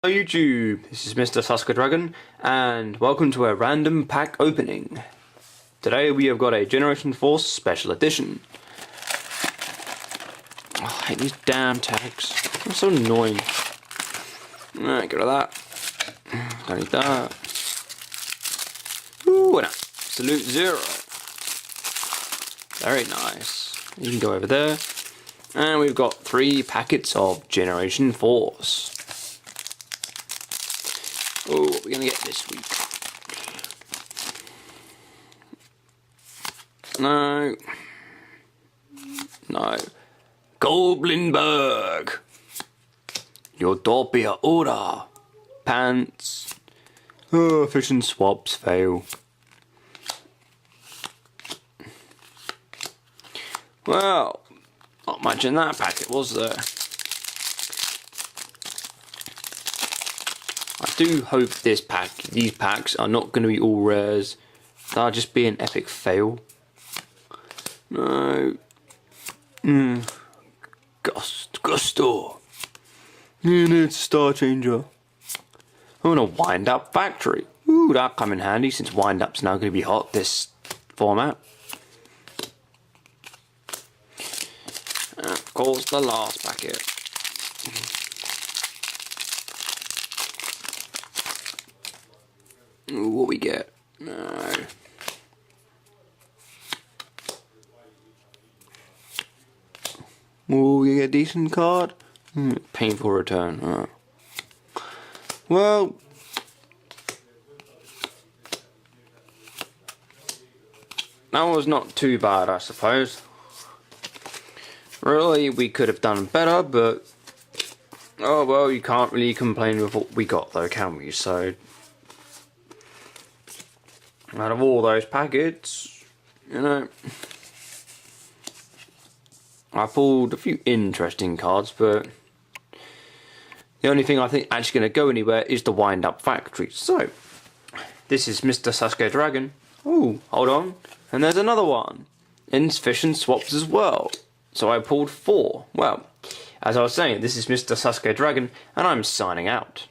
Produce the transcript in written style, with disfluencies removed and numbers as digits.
Hello YouTube, this is Mr. Sasuke Dragon, and welcome to a random pack opening. Today we have got a Generation 4 Special Edition. Oh, I hate these damn tags, they're so annoying. Alright, get rid of that. Don't need that. Ooh, an absolute zero. Very nice. You can go over there. And we've got 3 packets of Generation 4s. Oh, what are we going to get this week? No. Goblinberg. Utopia Ora. Pants. Oh, efficient swaps fail. Well, not much in that packet, was there? I do hope these packs are not going to be all rares. That'll just be an epic fail. No. Gusto. It's a Star Changer. I want a Wind Up Factory. Ooh, that'll come in handy since Wind Up's now going to be hot this format. And of course, the last packet. Ooh, what we get? No. Ooh, we get a decent card? Painful return. Oh. Well, that was not too bad, I suppose. Really, we could have done better, but oh well, you can't really complain with what we got though, can we? So out of all those packets, you know, I pulled a few interesting cards, but the only thing I think actually going to go anywhere is the Wind Up Factory. So this is Mr. Sasuke Dragon. Oh, hold on, and there's another one. Insufficient swaps as well. So I pulled 4. Well, as I was saying, this is Mr. Sasuke Dragon, and I'm signing out.